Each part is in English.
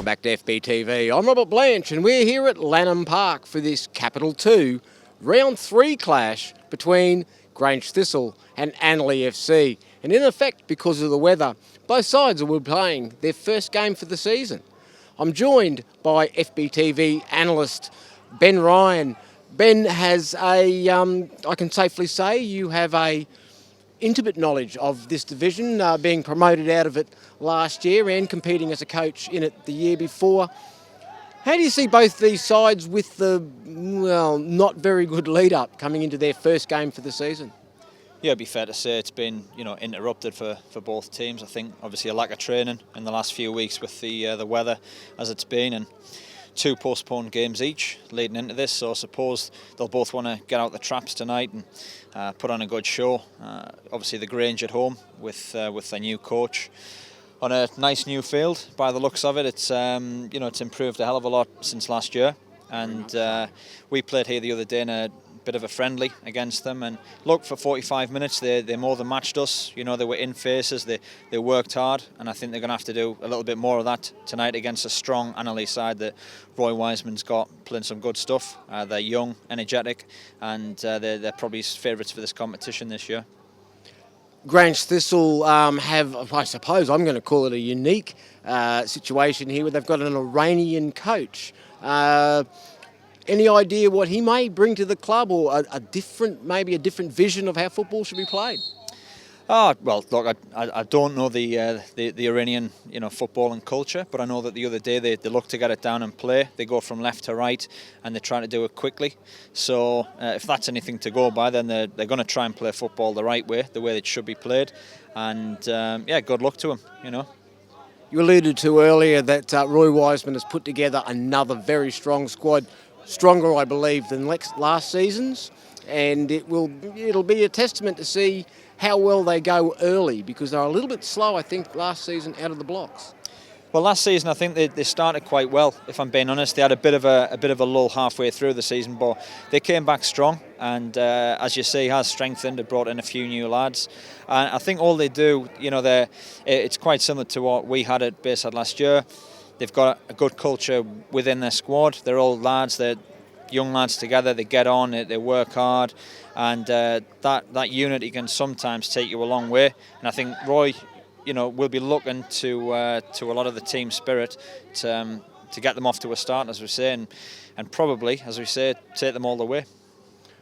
Welcome back to FBTV. I'm Robert Blanche and we're here at Lanham Park for this Capital 2 Round 3 clash between Grange Thistle and Annerley FC. And in effect, because of the weather, both sides will be playing their first game for the season. I'm joined by FBTV analyst Ben Ryan. Ben has I can safely say you have a intimate knowledge of this division, being promoted out of it last year and competing as a coach in it the year before. How do you see both these sides with the, not very good lead-up coming into their first game for the season? Yeah, it'd be fair to say it's been, interrupted for both teams. I think obviously a lack of training in the last few weeks with the weather as it's been, and 2 postponed games each leading into this. So I suppose they'll both want to get out the traps tonight and put on a good show. Obviously the Grange at home with their new coach on a nice new field. By the looks of it, it's it's improved a hell of a lot since last year. And we played here the other day in a bit of a friendly against them, and look, for 45 minutes they more than matched us. They were in faces, they worked hard, and I think they're going to have to do a little bit more of that tonight against a strong Annerley side that Roy Wiseman's got playing some good stuff. They're young, energetic, and they're probably favourites for this competition this year. Grange Thistle have, I suppose I'm going to call it a unique situation here, where they've got an Iranian coach. Any idea what he may bring to the club, or a different vision of how football should be played? Well, look, I don't know the Iranian football and culture, but I know that the other day they look to get it down and play. They go from left to right, and they're trying to do it quickly. So if that's anything to go by, then they're going to try and play football the right way, the way it should be played. And good luck to them. You alluded to earlier that Roy Wiseman has put together another very strong squad. Stronger, I believe, than last season's, and it'll be a testament to see how well they go early, because they're a little bit slow, I think, last season out of the blocks. Well, last season I think they started quite well. If I'm being honest, they had a bit of a lull halfway through the season, but they came back strong. And as you see, has strengthened. They brought in a few new lads, and I think all they do, it's quite similar to what we had at Bayside last year. They've got a good culture within their squad. They're all lads, they're young lads together, they get on, they work hard, and that unity can sometimes take you a long way. And I think Roy, will be looking to a lot of the team spirit to get them off to a start, as we say, and probably, as we say, take them all the way.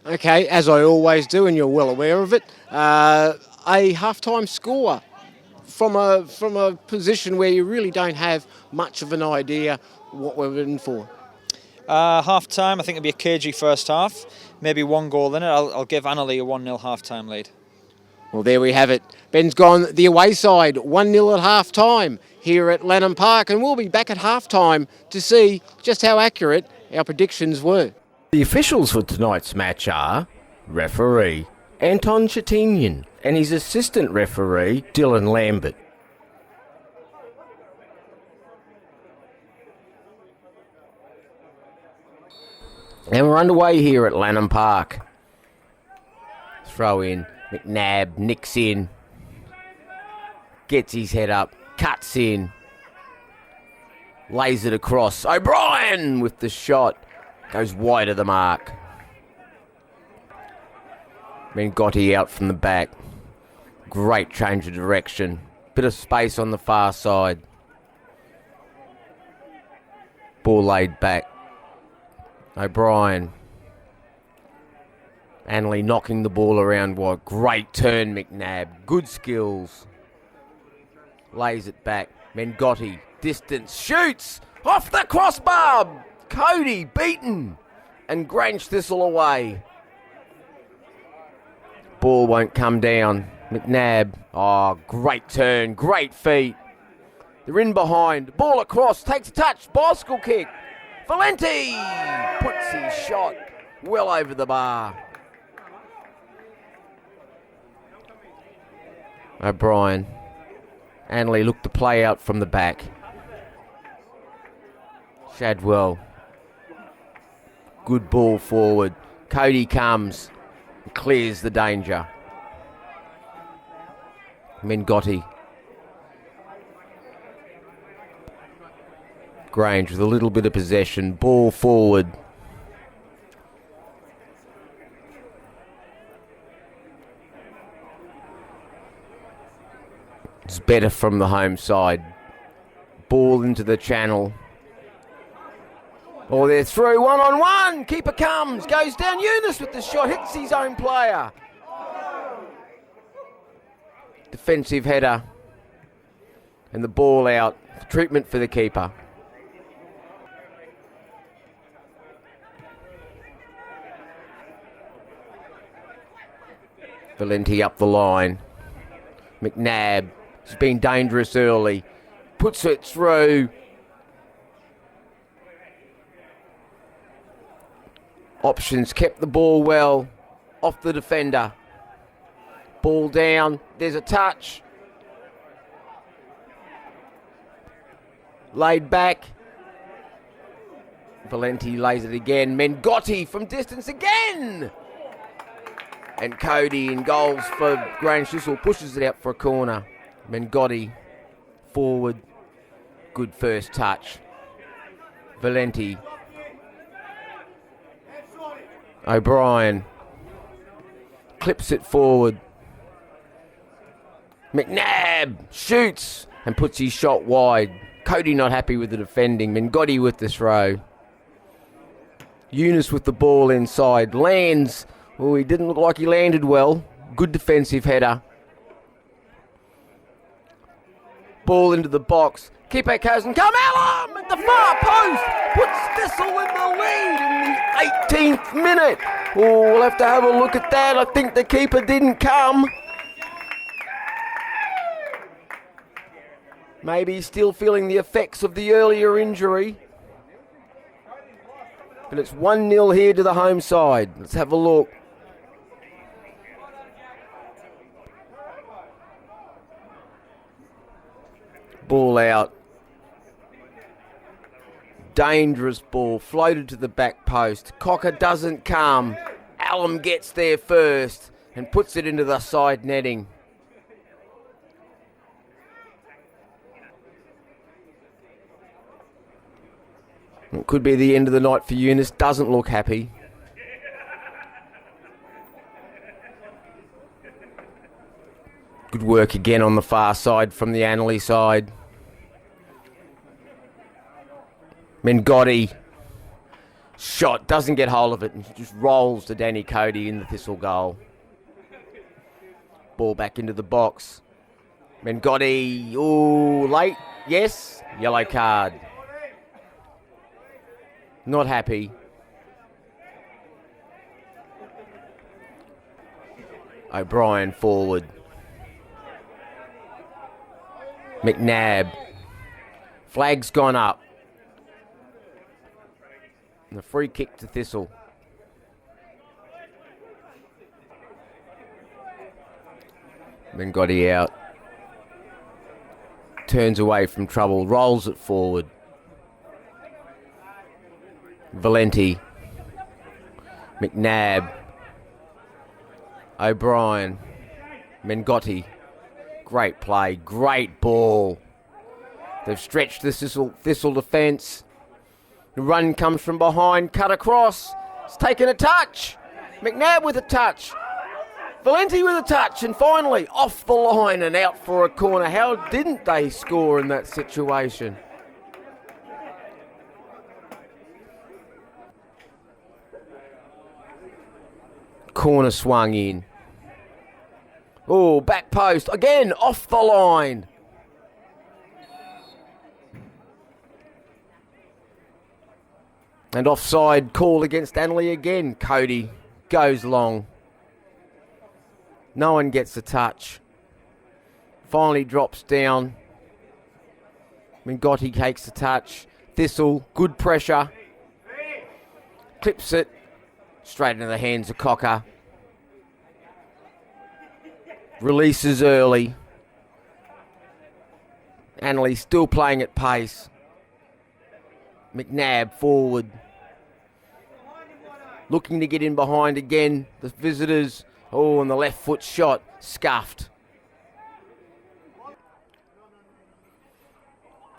Okay, as I always do, and you're well aware of it, a half-time score from a position where you really don't have much of an idea what we're in for. Half-time, I think it'll be a cagey first half, maybe 1 goal in it. I'll give Annerley a 1-0 half-time lead. Well, there we have it. Ben's gone the away side, 1-0 at half-time here at Lanham Park, and we'll be back at half-time to see just how accurate our predictions were. The officials for tonight's match are referee Anton Chatinian and his assistant referee Dylan Lambert. And we're underway here at Lanham Park. Throw in, McNabb nicks in, gets his head up, cuts in, lays it across. O'Brien with the shot, goes wide of the mark. Mengotti out from the back. Great change of direction. Bit of space on the far side. Ball laid back. O'Brien. Annerley knocking the ball around wide. Great turn, McNabb. Good skills. Lays it back. Mengotti. Distance. Shoots. Off the crossbar. Cody beaten. And Grange Thistle away. Ball won't come down. McNabb. Oh, great turn. Great feet. They're in behind. Ball across. Takes a touch. Bicycle kick. Valenti puts his shot well over the bar. O'Brien. Annerley looked to play out from the back. Shadwell. Good ball forward. Cody comes. Clears the danger. Mengotti. Grange with a little bit of possession. Ball forward. It's better from the home side. Ball into the channel. Oh, they're through. 1-on-1. Keeper comes. Goes down. Eunice with the shot. Hits his own player. Defensive header. And the ball out. Treatment for the keeper. Valenti up the line. McNabb has been dangerous early. Puts it through. Options kept the ball well off the defender. Ball down. There's a touch. Laid back. Valenti lays it again. Mengotti from distance again. And Cody in goals for Grange Thistle pushes it out for a corner. Mengotti forward. Good first touch. Valenti. O'Brien clips it forward. McNabb shoots and puts his shot wide. Cody not happy with the defending. Mengotti with the throw. Eunice with the ball inside. Lands. Oh, he didn't look like he landed well. Good defensive header. Ball into the box. Keeper Cozen. Come Alum at the far post. Puts Thistle in the lead in the 18th minute. Oh, we'll have to have a look at that. I think the keeper didn't come. Maybe he's still feeling the effects of the earlier injury. But it's 1-0 here to the home side. Let's have a look. Ball out. Dangerous ball. Floated to the back post. Cocker doesn't come. Alum gets there first and puts it into the side netting. It could be the end of the night for Eunice. Doesn't look happy. Good work again on the far side from the Annerley side. Mengotti. Shot. Doesn't get hold of it and just rolls to Danny Cody in the Thistle goal. Ball back into the box. Mengotti. Ooh, late. Yes. Yellow card. Not happy. O'Brien forward. McNabb. Flag's gone up. And a free kick to Thistle. Mengotti out. Turns away from trouble. Rolls it forward. Valenti. McNabb. O'Brien. Mengotti. Great play. Great ball. They've stretched the Thistle defence. The run comes from behind. Cut across. It's taken a touch. McNabb with a touch. Valenti with a touch. And finally off the line and out for a corner. How didn't they score in that situation? Corner swung in. Oh, back post. Again, off the line. And offside call against Annerley again. Cody goes long. No one gets a touch. Finally drops down. Mengotti takes the touch. Thistle, good pressure. Clips it. Straight into the hands of Cocker. Releases early. Annerley still playing at pace. McNabb forward. Looking to get in behind again. The visitors. Oh, and the left foot shot. Scuffed.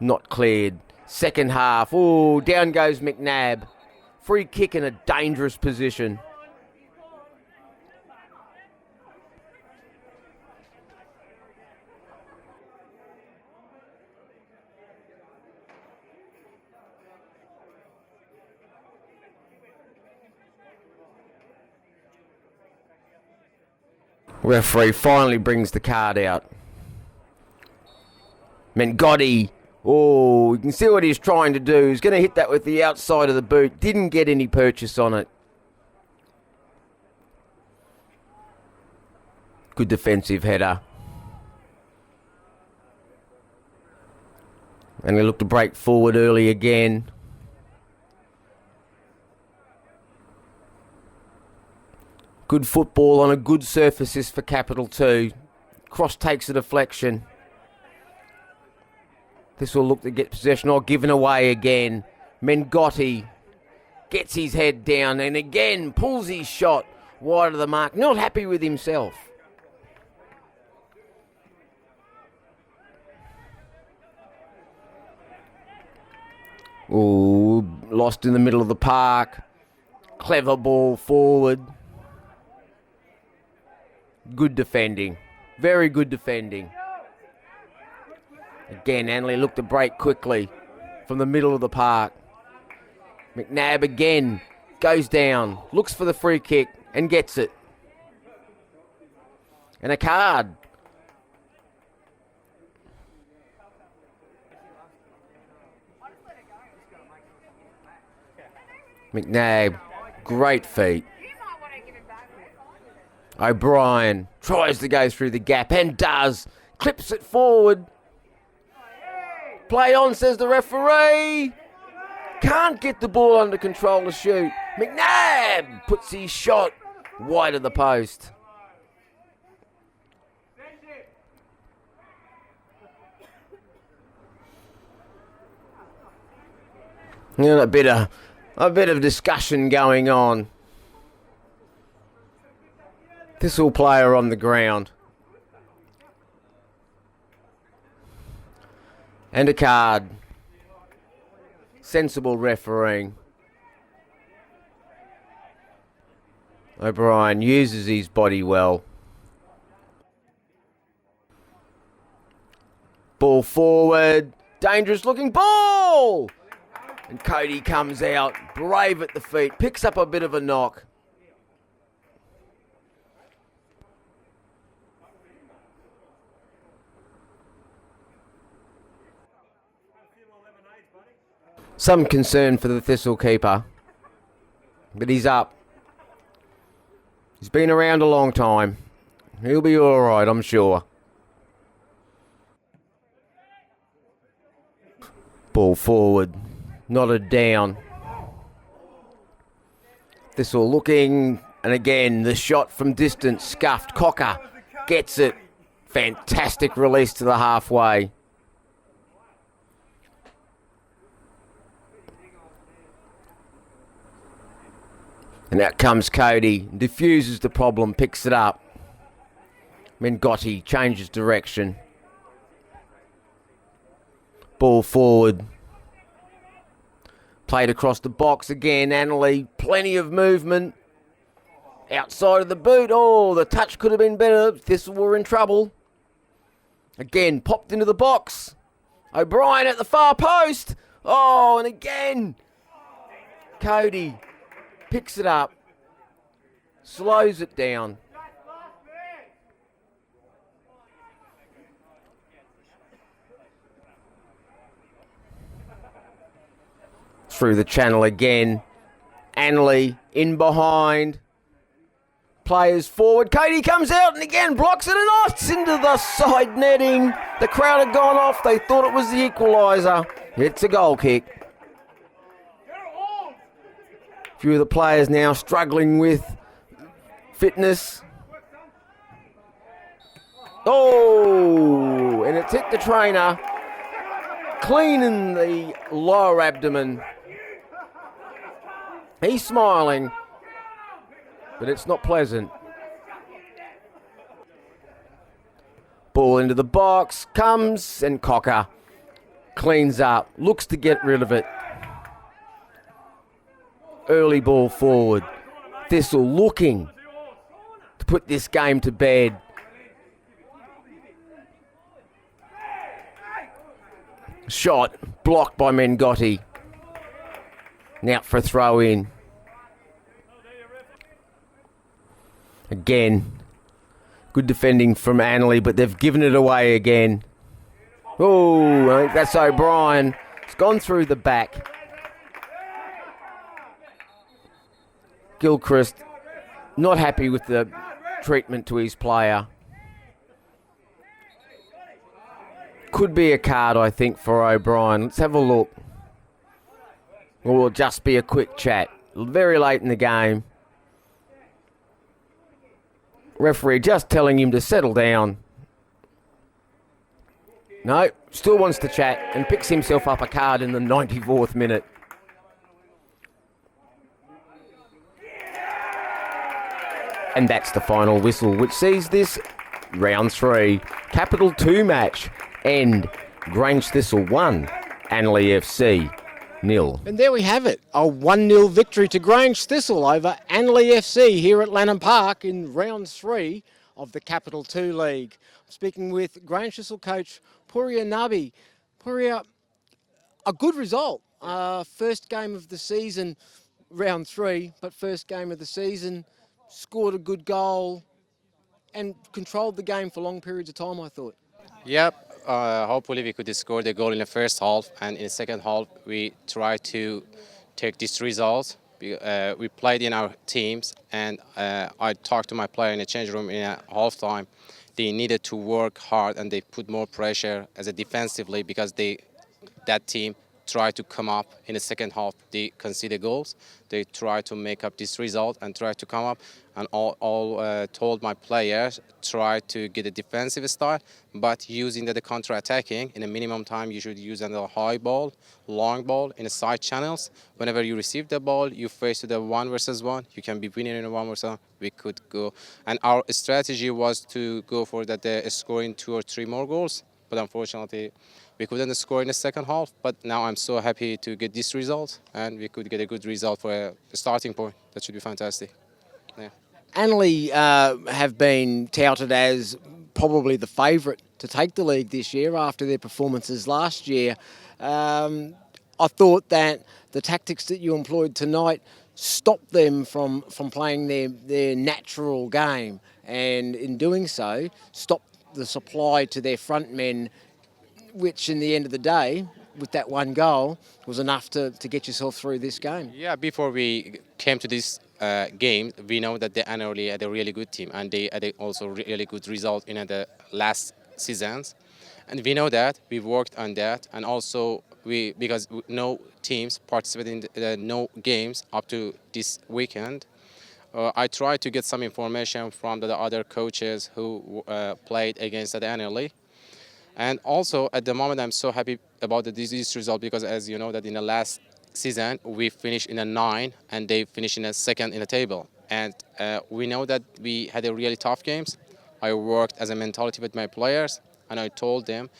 Not cleared. Second half. Oh, down goes McNabb. Free kick in a dangerous position. Referee finally brings the card out. Mengotti. Oh, you can see what he's trying to do. He's going to hit that with the outside of the boot. Didn't get any purchase on it. Good defensive header. And he looked to break forward early again. Good football on a good surface for Capital 2. Cross takes a deflection. This will look to get possession or given away again. Mengotti gets his head down and again pulls his shot wide of the mark. Not happy with himself. Ooh, lost in the middle of the park. Clever ball forward. Good defending. Very good defending. Again, Annerley looked to break quickly from the middle of the park. McNabb again goes down, looks for the free kick and gets it. And a card. McNabb, great feet. O'Brien tries to go through the gap and does. Clips it forward. Play on, says the referee. Can't get the ball under control to shoot. McNabb puts his shot wide of the post. And a bit of discussion going on. Thistle player on the ground. And a card. Sensible refereeing. O'Brien uses his body well. Ball forward. Dangerous looking ball! And Cody comes out, brave at the feet, picks up a bit of a knock. Some concern for the Thistle keeper, but he's up. He's been around a long time. He'll be all right, I'm sure. Ball forward, nodded down. Thistle looking, and again the shot from distance, scuffed. Cocker gets it. Fantastic release to the halfway. And out comes Cody, diffuses the problem, picks it up. Mengotti changes direction. Ball forward. Played across the box again, Annerley, plenty of movement. Outside of the boot, oh, the touch could have been better. Thistle were in trouble. Again, popped into the box. O'Brien at the far post. Oh, and again, Cody picks it up, slows it down. Through the channel again. Annerley in behind. Players forward. Cody comes out and again blocks it and it's into the side netting. The crowd had gone off. They thought it was the equaliser. It's a goal kick. Few of the players now struggling with fitness. Oh, and it's hit the trainer. Clean in the lower abdomen. He's smiling, but it's not pleasant. Ball into the box, comes, and Cocker cleans up, looks to get rid of it. Early ball forward. Thistle looking to put this game to bed. Shot blocked by Mengotti. Now for a throw in. Again, good defending from Annerley, but they've given it away again. Oh, I think that's O'Brien. It's gone through the back. Gilchrist not happy with the treatment to his player. Could be a card, I think, for O'Brien. Let's have a look. Or will just be a quick chat. Very late in the game. Referee just telling him to settle down. No, still wants to chat and picks himself up a card in the 94th minute. And that's the final whistle, which sees this round 3 Capital 2 match end. Grange Thistle 1, Annerley FC 0. And there we have it, a 1-0 victory to Grange Thistle over Annerley FC here at Lanham Park in round 3 of the Capital 2 League. I'm speaking with Grange Thistle coach Puria Nabi. Puria, a good result. First game of the season, round 3, but first game of the season, scored a good goal and controlled the game for long periods of time, I thought. Yep. Hopefully we could score the goal in the first half, and in the second half we tried to take this result. We played in our teams, and I talked to my player in the change room in a half time. They needed to work hard and they put more pressure as a defensively because that team tried to come up in the second half. They conceded goals. They tried to make up this result and try to come up. And all told my players try to get a defensive style, but using the counter-attacking in a minimum time. You should use a high ball, long ball in the side channels. Whenever you receive the ball, you face to the 1 versus 1. You can be winning in a 1 versus 1. We could go, and our strategy was to go for that scoring 2 or 3 more goals. But unfortunately, we couldn't score in the second half. But now I'm so happy to get this result, and we could get a good result for a starting point. That should be fantastic. Yeah. Annerley have been touted as probably the favourite to take the league this year after their performances last year. I thought that the tactics that you employed tonight stopped them from playing their natural game, and in doing so, stopped the supply to their front men, which in the end of the day, with that one goal, was enough to get yourself through this game. Yeah, before we came to this game, we know that the Annerley had a really good team, and they had also really good result in the last seasons. And we know that, we worked on that, and also because no teams participated in no games up to this weekend, I tried to get some information from the other coaches who played against the Annerley. And also, at the moment, I'm so happy about this result because, as you know, that in the last season, we finished in a 9 and they finished in a 2nd in the table. And we know that we had a really tough games. I worked as a mentality with my players, and I told them,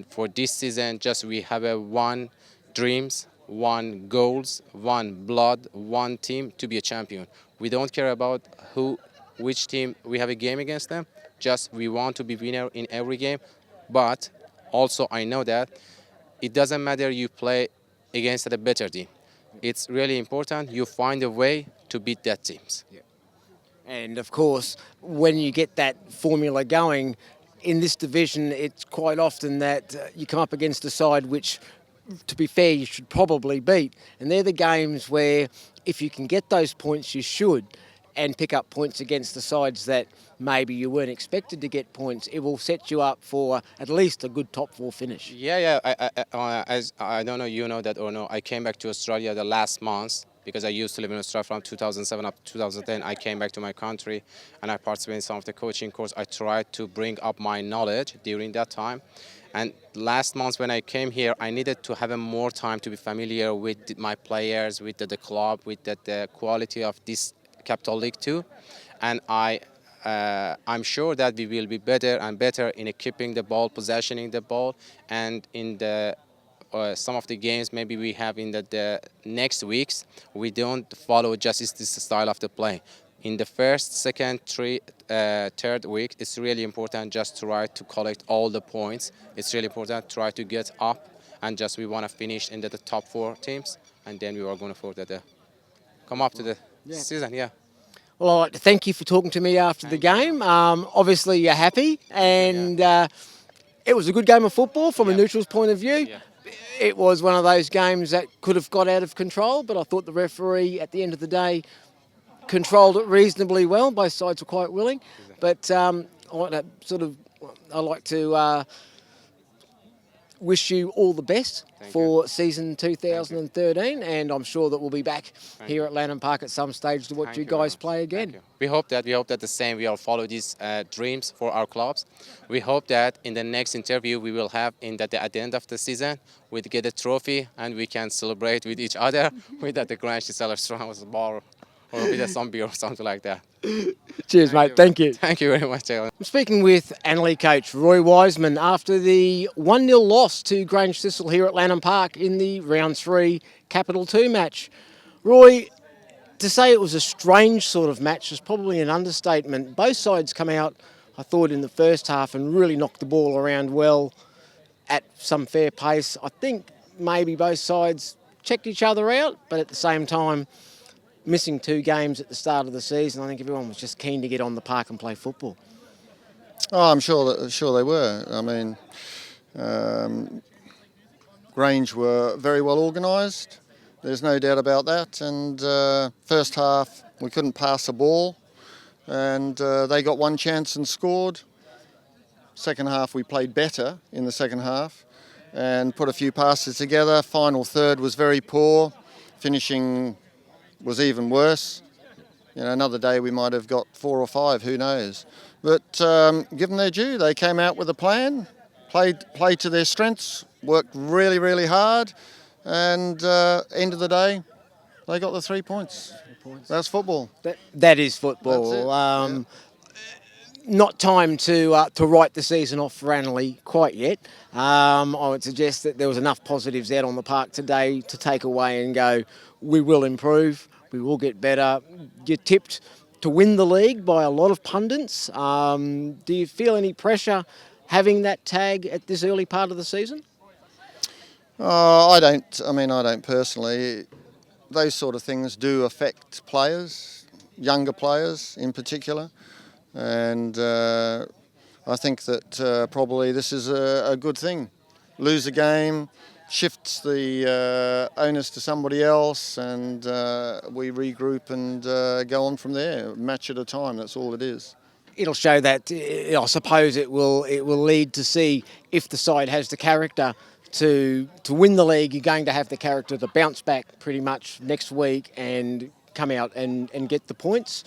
for this season, just we have a 1 dreams, 1 goals, 1 blood, 1 team to be a champion. We don't care about which team we have a game against them. Just we want to be winner in every game. But also I know that it doesn't matter you play against a better team. It's really important you find a way to beat that teams. Yeah. And of course, when you get that formula going in this division, it's quite often that you come up against a side which, to be fair, you should probably beat. And they're the games where if you can get those points, you should, and pick up points against the sides that maybe you weren't expected to get points, it will set you up for at least a good top 4 finish. Yeah. As I don't know, you know that or no, I came back to Australia the last month because I used to live in Australia from 2007 up to 2010. I came back to my country and I participated in some of the coaching course. I tried to bring up my knowledge during that time. And last month when I came here, I needed to have more time to be familiar with my players, with the club, with the quality of this Capital League 2, and I'm sure that we will be better and better in keeping the ball, possessioning the ball, and in the some of the games maybe we have in the next weeks, we don't follow just this style of the play. In the first, second, third week, it's really important just to try to collect all the points. It's really important to try to get up, and just we want to finish in the top 4 teams, and then we are going to come up to the season. Yeah. Well, I'd like to thank you for talking to me after the game. Obviously, you're happy, and it was a good game of football from a neutral's point of view. Yeah. It was one of those games that could have got out of control, but I thought the referee, at the end of the day, controlled it reasonably well. Both sides were quite willing, but I like to wish you all the best for season 2013, and I'm sure that we'll be back here at Lanham Park at some stage to watch you guys play again. We hope that the same. We all follow these dreams for our clubs. We hope that in the next interview we will have at the end of the season we get a trophy and we can celebrate with each other with the Grange Thistle and bar or with some beer or something like that. Cheers, mate. Thank you. Thank you very much, Alan. I'm speaking with Annerley coach Roy Wiseman after the 1-0 loss to Grange Thistle here at Lanham Park in the round 3 Capital 2 match. Roy, to say it was a strange sort of match is probably an understatement. Both sides come out, I thought, in the first half and really knocked the ball around well at some fair pace. I think maybe both sides checked each other out, but at the same time, missing 2 games at the start of the season, I think everyone was just keen to get on the park and play football. Oh, I'm sure they were. I mean, Grange were very well organised. There's no doubt about that. And first half, we couldn't pass a ball, and they got one chance and scored. Second half, we played better in the second half and put a few passes together. Final third was very poor. Finishing was even worse. You know, another day we might have got 4 or 5, who knows. But give them their due. They came out with a plan, played to their strengths, worked really, really hard, and end of the day, they got the 3 points. That's football. That is football. That's it. Not time to write the season off for Annerley quite yet. I would suggest that there was enough positives out on the park today to take away and go, we will improve, we will get better. You're tipped to win the league by a lot of pundits. Do you feel any pressure having that tag at this early part of the season? I don't. I mean, I don't personally. Those sort of things do affect players, younger players in particular. And I think that probably this is a good thing. Lose a game, shifts the onus to somebody else, and we regroup and go on from there, match at a time. That's all it is. It'll show that, I suppose it will lead to see if the side has the character to win the league. You're going to have the character to bounce back pretty much next week and come out and get the points.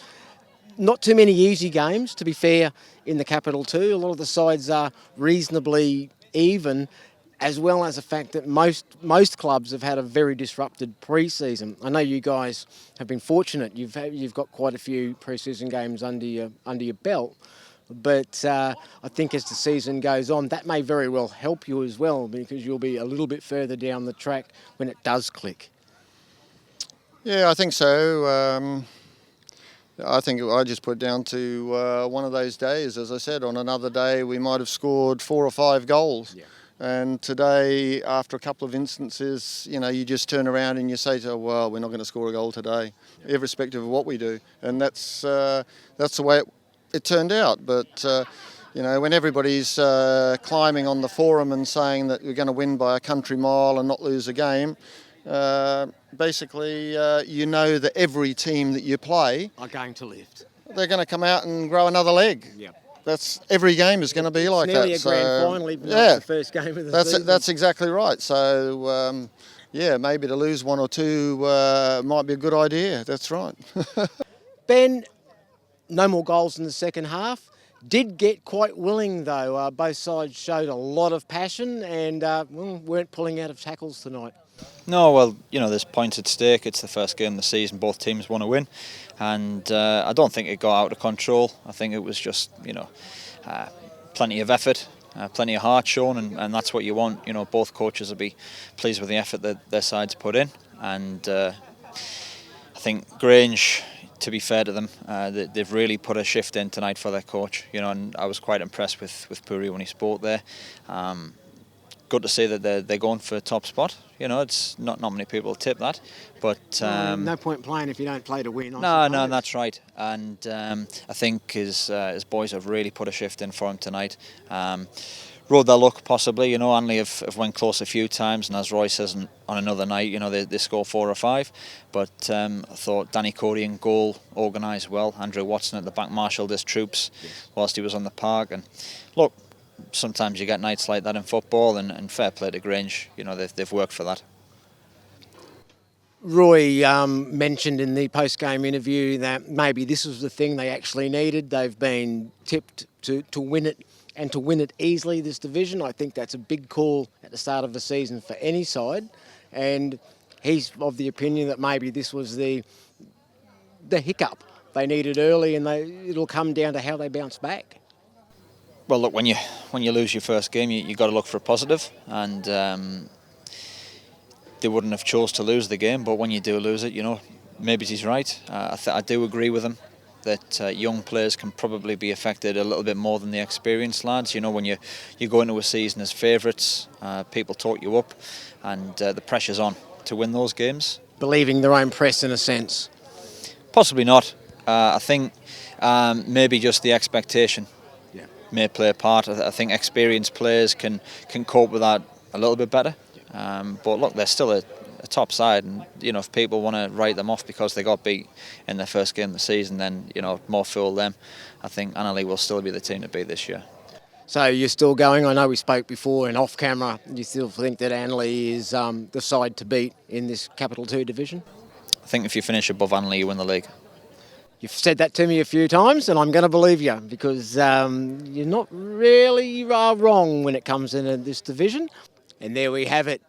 Not too many easy games, to be fair, in the Capital 2. A lot of the sides are reasonably even, as well as the fact that most clubs have had a very disrupted pre-season. I know you guys have been fortunate. You've got quite a few pre-season games under your belt, but I think as the season goes on, that may very well help you as well, because you'll be a little bit further down the track when it does click. Yeah, I think so. I think I just put it down to one of those days. As I said, on another day we might have scored 4 or 5 goals. Yeah. And today, after a couple of instances, you know, you just turn around and you say, well, we're not going to score a goal today, irrespective of what we do. And that's the way it turned out. But, you know, when everybody's climbing on the forum and saying that we're going to win by a country mile and not lose a game, basically, you know that every team that you play are going to lift. They're going to come out and grow another leg. Yeah. That's every game is going to be like that. Nearly a grand final, even though it's the first game of the season. That's exactly right. So, yeah, maybe to lose 1 or 2 might be a good idea. That's right. Ben, no more goals in the second half. Did get quite willing though. Both sides showed a lot of passion and weren't pulling out of tackles tonight. No, well, you know, there's points at stake. It's the first game of the season. Both teams want to win. And I don't think it got out of control. I think it was just, you know, plenty of effort plenty of heart shown, and that's what you want. You know, both coaches will be pleased with the effort that their sides put in, and I think Grange, to be fair to them, they've really put a shift in tonight for their coach. You know, and I was quite impressed with Puri when he spoke there. Good to see that they're going for a top spot. You know, it's not many people tip that, but no point playing if you don't play to win. No, that's right. And I think his boys have really put a shift in for him tonight. Rode their luck possibly. You know, Annerley have went close a few times, and as Roy says, on another night, you know, they score 4 or 5. But I thought Danny Cody in goal organised well. Andrew Watson at the back marshalled his troops whilst he was on the park. And look, sometimes you get nights like that in football, and fair play to Grange. You know, they've worked for that. Roy mentioned in the post-game interview that maybe this was the thing they actually needed. They've been tipped to win it, and to win it easily, this division. I think that's a big call at the start of the season for any side. And he's of the opinion that maybe this was the hiccup they needed early, and it'll come down to how they bounce back. Well, look, when you lose your first game, you got to look for a positive, and they wouldn't have chose to lose the game. But when you do lose it, you know, maybe he's right. I do agree with him that young players can probably be affected a little bit more than the experienced lads. You know, when you go into a season as favourites, people talk you up, and the pressure's on to win those games. Believing their own press in a sense. Possibly not. I think maybe just the expectation may play a part. I think experienced players can cope with that a little bit better. But look, they're still a top side, and you know, if people want to write them off because they got beat in their first game of the season, then you know, more fool them. I think Annerley will still be the team to beat this year. So you're still going. I know we spoke before and off camera. You still think that Annerley is the side to beat in this Capital 2 division? I think if you finish above Annerley, you win the league. You've said that to me a few times, and I'm going to believe you, because you're not really wrong when it comes into this division. And there we have it.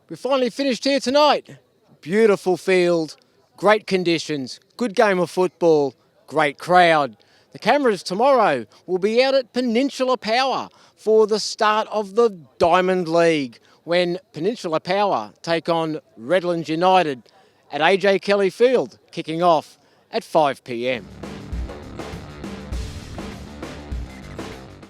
We're finally finished here tonight. Beautiful field, great conditions, good game of football, great crowd. The cameras tomorrow will be out at Peninsula Power for the start of the Diamond League, when Peninsula Power take on Redlands United at AJ Kelly Field, kicking off at 5 p.m.